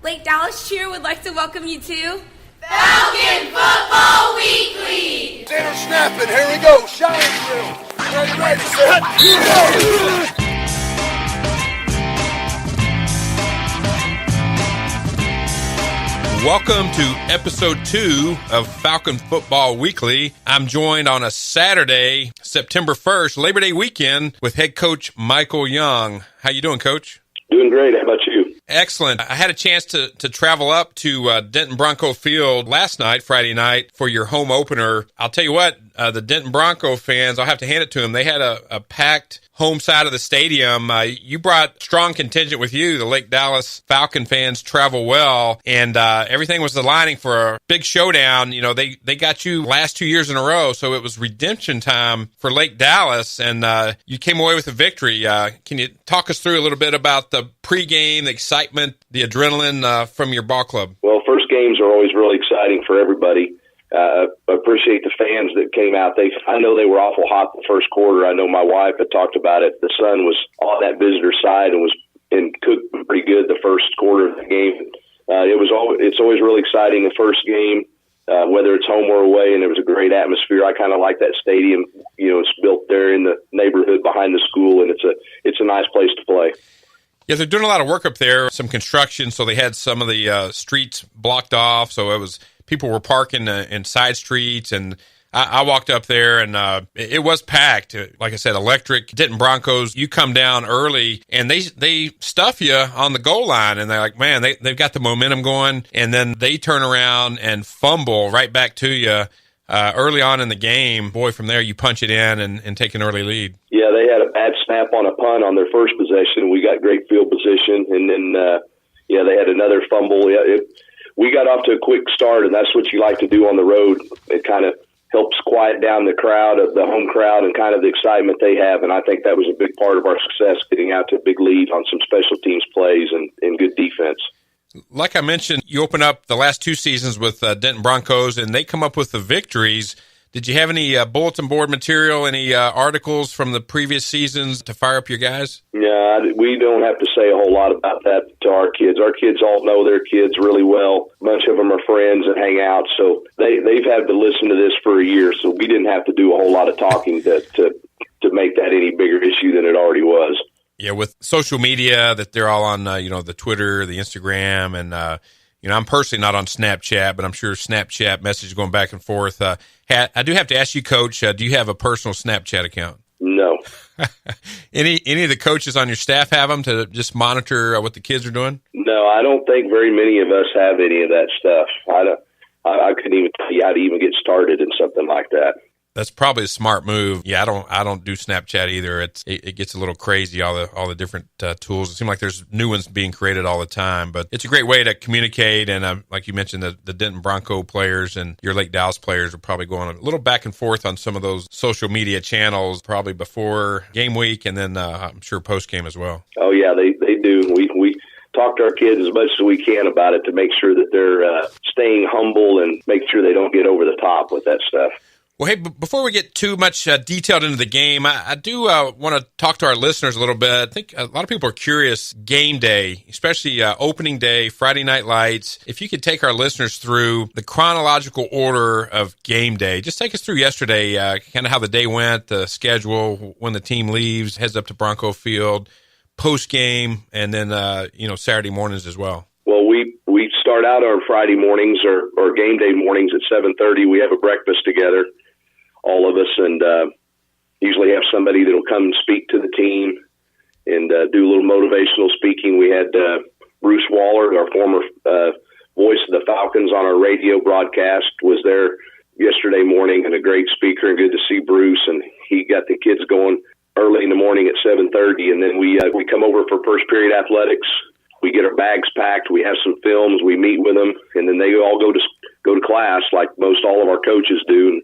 Lake Dallas Cheer would like to welcome you to Falcon Football Weekly! Center snapping, here we go, shot drill. Ready, set, go! Welcome to episode 2 of Falcon Football Weekly. I'm joined on a Saturday, September 1st, Labor Day weekend, with head coach Michael Young. How you doing, Coach? Doing great. How about you? Excellent. I had a chance to travel up to Denton Bronco Field last night, Friday night, for your home opener. I'll tell you what, the Denton Bronco fans, I'll have to hand it to them. They had a packed home side of the stadium. You brought strong contingent with you. The Lake Dallas Falcon fans travel well, and everything was aligning for a big showdown. You know, they got you last 2 years in a row, so it was redemption time for Lake Dallas, and you came away with a victory. Can you talk us through a little bit about the pregame, the excitement, the adrenaline from your ball club? Well, first games are always really exciting for everybody. I appreciate the fans that came out. I know they were awful hot the first quarter. I know my wife had talked about it. The sun was on that visitor side and cooked pretty good the first quarter of the game. It's always really exciting the first game, whether it's home or away, and there was a great atmosphere. I kind of like that stadium. You know, it's built there in the neighborhood behind the school, and it's a nice place to play. Yeah, they're doing a lot of work up there, some construction, so they had some of the streets blocked off, so people were parking in side streets, and I walked up there, and it was packed. Like I said, electric. Denton Broncos, you come down early, and they stuff you on the goal line, and they're like, man, they've got the momentum going, and then they turn around and fumble right back to you early on in the game. Boy, from there, you punch it in and take an early lead. Yeah, they had a bad snap on a punt on their first possession. We got great field position, and then, they had another fumble. We got off to a quick start, and that's what you like to do on the road. It kind of helps quiet down the crowd, the home crowd, and kind of the excitement they have. And I think that was a big part of our success, getting out to a big lead on some special teams plays and good defense. Like I mentioned, you open up the last 2 seasons with Denton Broncos, and they come up with the victories. Did you have any bulletin board material, any articles from the previous seasons to fire up your guys? Yeah, we don't have to say a whole lot about that to our kids. Our kids all know their kids really well. A bunch of them are friends and hang out, so they've had to listen to this for a year, so we didn't have to do a whole lot of talking to make that any bigger issue than it already was. Yeah, with social media, that they're all on, the Twitter, the Instagram, and, I'm personally not on Snapchat, but I'm sure Snapchat messages going back and forth. I do have to ask you, Coach, do you have a personal Snapchat account? No. Any of the coaches on your staff have them to just monitor what the kids are doing? No, I don't think very many of us have any of that stuff. I couldn't even tell you how to even get started in something like that. That's probably a smart move. Yeah, I don't do Snapchat either. It gets a little crazy, all the different tools. It seems like there's new ones being created all the time, but it's a great way to communicate. And like you mentioned, the Denton Bronco players and your Lake Dallas players are probably going a little back and forth on some of those social media channels, probably before game week, and then I'm sure post game as well. Oh yeah, they do. We talk to our kids as much as we can about it to make sure that they're staying humble and make sure they don't get over the top with that stuff. Well, hey, before we get too much detailed into the game, I do want to talk to our listeners a little bit. I think a lot of people are curious, game day, especially opening day, Friday Night Lights. If you could take our listeners through the chronological order of game day. Just take us through yesterday, kind of how the day went, the schedule, when the team leaves, heads up to Bronco Field, post-game, and then, Saturday mornings as well. Well, we start out our Friday mornings or game day mornings at 7:30. We have a breakfast together, all of us, and usually have somebody that will come and speak to the team and do a little motivational speaking. We had Bruce Waller, our former voice of the Falcons on our radio broadcast, was there yesterday morning, and a great speaker, and good to see Bruce. And he got the kids going early in the morning at 7:30, and then we come over for first period athletics. We get our bags packed. We have some films. We meet with them, and then they all go to class like most all of our coaches do. And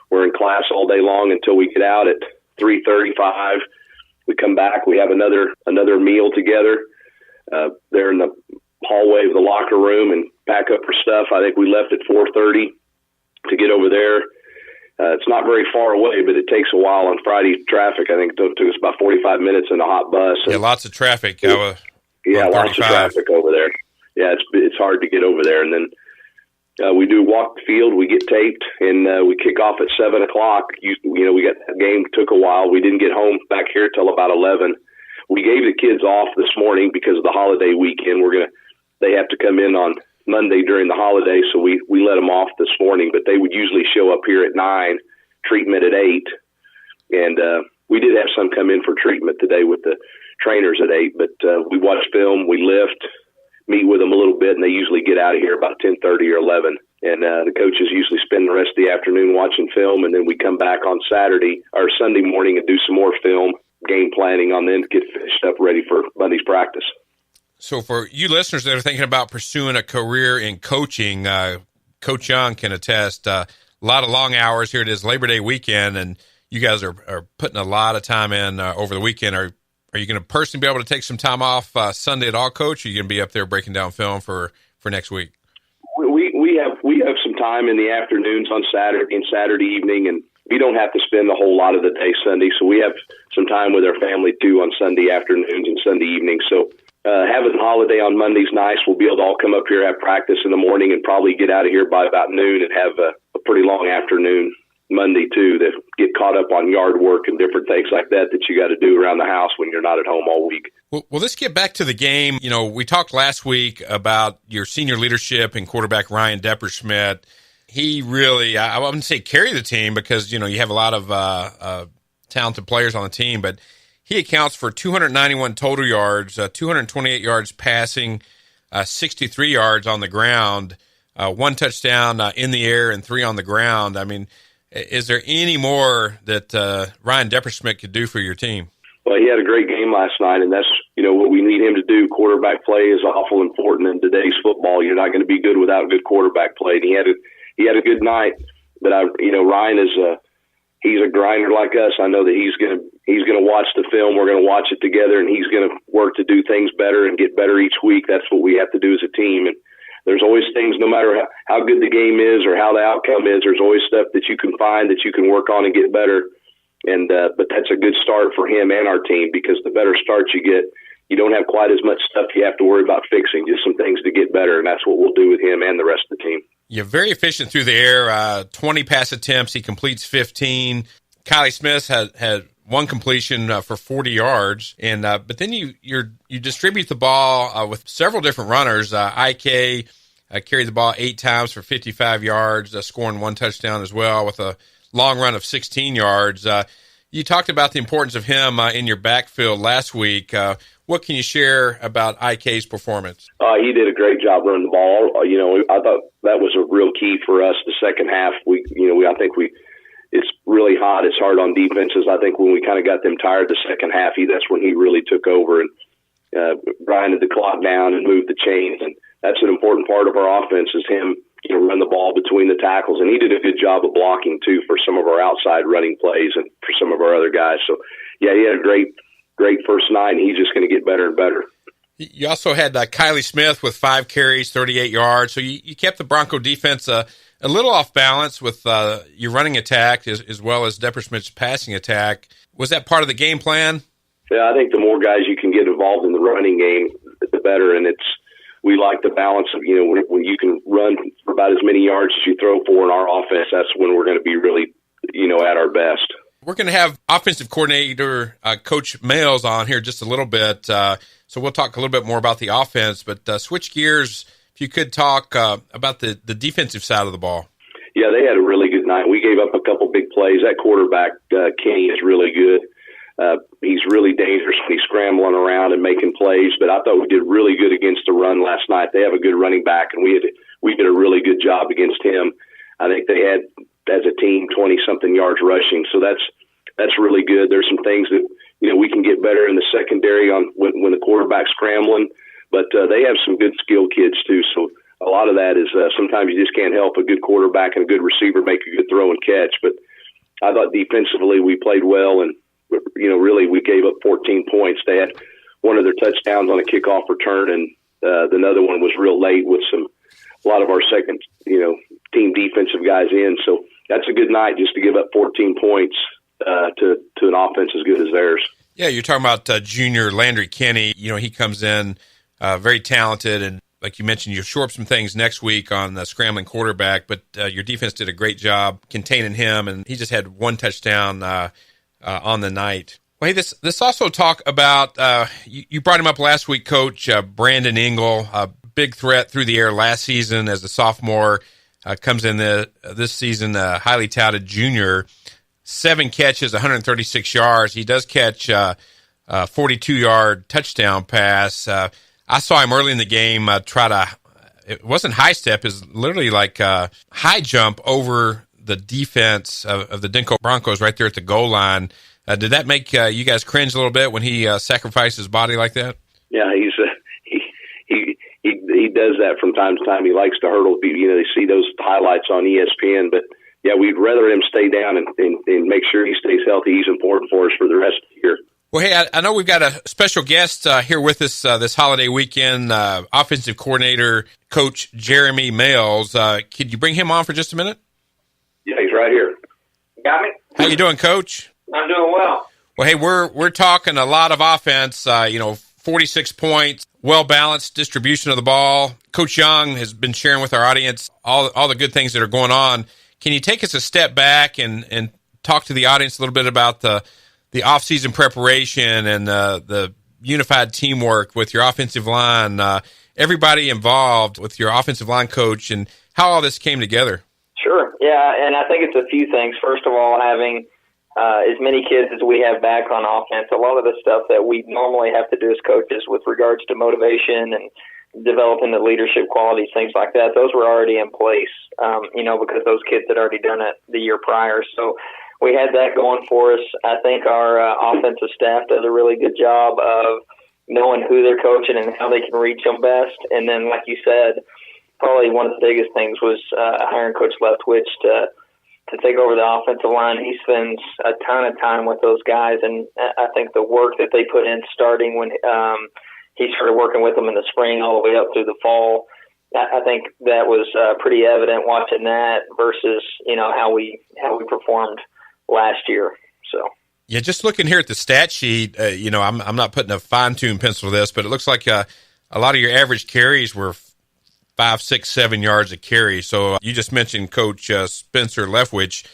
we're in class all day long until we get out at 3:35. We come back. We have another meal together. They're in the hallway of the locker room and pack up our stuff. I think we left at 4:30 to get over there. It's not very far away, but it takes a while on Friday traffic. I think it took us about 45 minutes in a hot bus. Yeah, lots of traffic. Yeah, lots of traffic over there. Yeah, it's hard to get over there. And then we do walk the field, we get taped, and we kick off at 7 o'clock. We got that game, took a while. We didn't get home back here till about 11. We gave the kids off this morning because of the holiday weekend. They have to come in on Monday during the holiday, so we let them off this morning, but they would usually show up here at 9, treatment at 8, and we did have some come in for treatment today with the trainers at 8, but we watch film, we lift, meet with them a little bit, and they usually get out of here about 10:30 or 11. And the coaches usually spend the rest of the afternoon watching film, and then we come back on Saturday or Sunday morning and do some more film, game planning on them to get finished up ready for Monday's practice. So for you listeners that are thinking about pursuing a career in coaching, Coach Young can attest, a lot of long hours. Here it is Labor Day weekend, and you guys are putting a lot of time in over the weekend. Are you going to personally be able to take some time off Sunday at all, Coach? Or are you going to be up there breaking down film for next week? We have some time in the afternoons on Saturday and Saturday evening, and we don't have to spend a whole lot of the day Sunday, so we have some time with our family too on Sunday afternoons and Sunday evenings. So having a holiday on Monday's nice. We'll be able to all come up here, have practice in the morning, and probably get out of here by about noon and have a pretty long afternoon Monday too, to get caught up on yard work and different things like that you got to do around the house when you're not at home all week. Well, let's get back to the game. We talked last week about your senior leadership and quarterback Ryan Depperschmidt. He really, I wouldn't say carry the team because, you have a lot of talented players on the team, but he accounts for 291 total yards, 228 yards passing, 63 yards on the ground, 1 touchdown in the air and 3 on the ground. I mean, is there any more that Ryan Depperschmidt could do for your team? Well, he had a great game last night, and that's what we need him to do. Quarterback play is awful important in today's football. You're not going to be good without good quarterback play. And he had a good night, but Ryan is he's a grinder like us. I know that he's going to watch the film. We're going to watch it together, and he's going to work to do things better and get better each week. That's what we have to do as a team. And there's always things, no matter how good the game is or how the outcome is, there's always stuff that you can find that you can work on and get better. And but that's a good start for him and our team, because the better start you get, you don't have quite as much stuff you have to worry about fixing, just some things to get better, and that's what we'll do with him and the rest of the team. You're very efficient through the air, 20 pass attempts. He completes 15. Kylie Smith had 1 completion for 40 yards, and but then you distribute the ball with several different runners. IK carried the ball 8 times for 55 yards, scoring 1 touchdown as well with a long run of 16 yards. You talked about the importance of him in your backfield last week. What can you share about IK's performance? He did a great job running the ball. I thought that was a real key for us the second half. It's really hot. It's hard on defenses. I think when we kind of got them tired the second half, that's when he really took over and grinded the clock down and moved the chains. And that's an important part of our offense, is him run the ball between the tackles. And he did a good job of blocking too for some of our outside running plays and for some of our other guys. So yeah, he had a great first night, and he's just going to get better and better. You also had Kylie Smith with 5 carries, 38 yards. So you kept the Bronco defense a little off balance with your running attack as well as Depperschmidt's passing attack. Was that part of the game plan? Yeah, I think the more guys you can get involved in the running game, the better. And we like the balance of, when you can run for about as many yards as you throw for in our offense, that's when we're going to be really, at our best. We're going to have offensive coordinator Coach Males on here just a little bit, so we'll talk a little bit more about the offense. But switch gears, if you could talk about the defensive side of the ball. Yeah, they had a really good night. We gave up a couple big plays. That quarterback, Kenny, is really good. He's really dangerous when he's scrambling around and making plays, but I thought we did really good against the run last night. They have a good running back, and we did a really good job against him. I think they had, as a team, 20-something yards rushing, so that's really good. There's some things that we can get better in the secondary on when the quarterback's scrambling, but they have some good skill kids too. So a lot of that is sometimes you just can't help a good quarterback and a good receiver make a good throw and catch. But I thought defensively we played well, and really we gave up 14 points. They had one of their touchdowns on a kickoff return, and another one was real late with a lot of our second team defensive guys in. So that's a good night just to give up 14 points to an offense as good as theirs. Yeah, you're talking about junior Landry Kenny. He comes in very talented, and like you mentioned, you shore up some things next week on the scrambling quarterback, but your defense did a great job containing him, and he just had one touchdown on the night. Well, hey, this also talk about, you brought him up last week, Coach, Brandon Ingle, a big threat through the air last season as a sophomore, comes in this season, a highly touted junior, 7 catches, 136 yards. He does catch a 42-yard touchdown pass. I saw him early in the game it wasn't high step, it was literally like a high jump over the defense of the Denton Broncos right there at the goal line. Did that make you guys cringe a little bit when he sacrificed his body like that? Yeah, he does that from time to time. He likes to hurdle people. They see those highlights on ESPN, but yeah, we'd rather him stay down and make sure he stays healthy. He's important for us for the rest of the year. Well, hey, I know we've got a special guest here with us this holiday weekend, offensive coordinator, Coach Jeremy Males. Could you bring him on for just a minute? Yeah, he's right here. Got me? How you doing, Coach? I'm doing well. Well, hey, we're talking a lot of offense, 46 points, well-balanced distribution of the ball. Coach Young has been sharing with our audience all the good things that are going on. Can you take us a step back and talk to the audience a little bit about the off-season preparation and the unified teamwork with your offensive line, everybody involved with your offensive line coach, and how all this came together? Sure. Yeah, and I think it's a few things. First of all, having as many kids as we have back on offense, a lot of the stuff that we normally have to do as coaches with regards to motivation and developing the leadership qualities, things like that, those were already in place, because those kids had already done it the year prior. So we had that going for us. I think our offensive staff does a really good job of knowing who they're coaching and how they can reach them best. And then, like you said, probably one of the biggest things was hiring Coach Leftwich to take over the offensive line. He spends a ton of time with those guys, and I think the work that they put in starting when he started working with them in the spring all the way up through the fall, I think that was pretty evident watching that versus, how we performed last year. So. Yeah, just looking here at the stat sheet, I'm not putting a fine-tuned pencil to this, but it looks like a lot of your average carries were 5, 6, 7 yards a carry. So you just mentioned Coach Spencer Leftwich.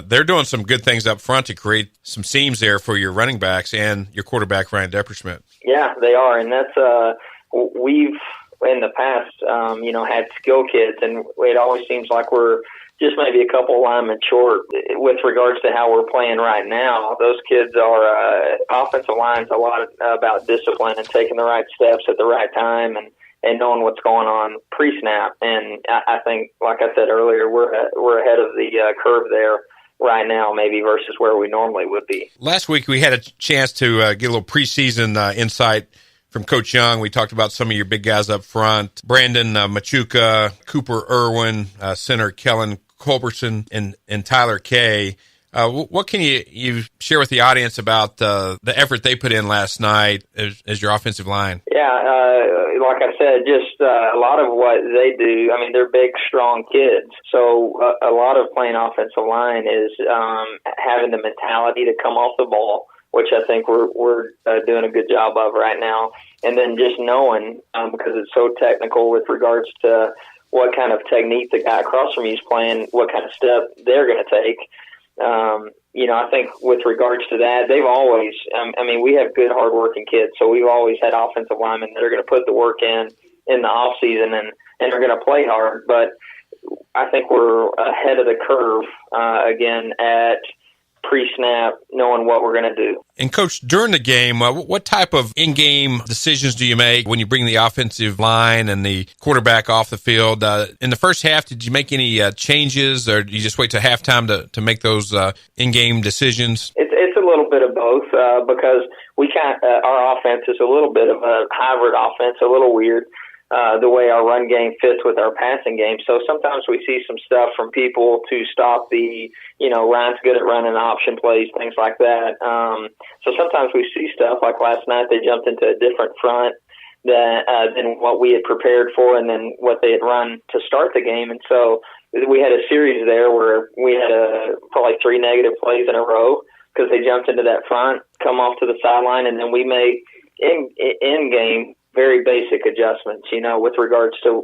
They're doing some good things up front to create some seams there for your running backs and your quarterback, Ryan Depperschmidt. Yeah, they are. And that's we've, in the past, had skill kids, and it always seems like we're just maybe a couple linemen short with regards to how we're playing right now. Those kids are offensive line's a lot about discipline and taking the right steps at the right time and knowing what's going on pre-snap. And I think, like I said earlier, we're ahead of the curve there right now, maybe versus where we normally would be. Last week we had a chance to get a little preseason insight from Coach Young. We talked about some of your big guys up front: Brandon Machuca, Cooper Irwin, center Kellen Culberson, and Tyler Kay. What can you share with the audience about the effort they put in last night as your offensive line? Yeah, like I said, just a lot of what they do, I mean, they're big, strong kids. So a lot of playing offensive line is having the mentality to come off the ball, which I think we're doing a good job of right now. And then just knowing, because it's so technical with regards to what kind of technique the guy across from you is playing, what kind of step they're going to take. I think with regards to that, they've always, we have good, hardworking kids, so we've always had offensive linemen that are going to put the work in the off season and are going to play hard. But I think we're ahead of the curve again at pre-snap, knowing what we're going to do. And Coach, during the game, what type of in-game decisions do you make when you bring the offensive line and the quarterback off the field? In the first half, did you make any changes, or did you just wait till halftime to make those in-game decisions? It's a little bit of both because we our offense is a little bit of a hybrid offense, a little weird. The way our run game fits with our passing game. So sometimes we see some stuff from people to stop the, Ryan's good at running option plays, things like that. So sometimes we see stuff like last night, they jumped into a different front than what we had prepared for and then what they had run to start the game. And so we had a series there where we had probably 3 negative plays in a row because they jumped into that front, come off to the sideline, and then we made in game very basic adjustments, with regards to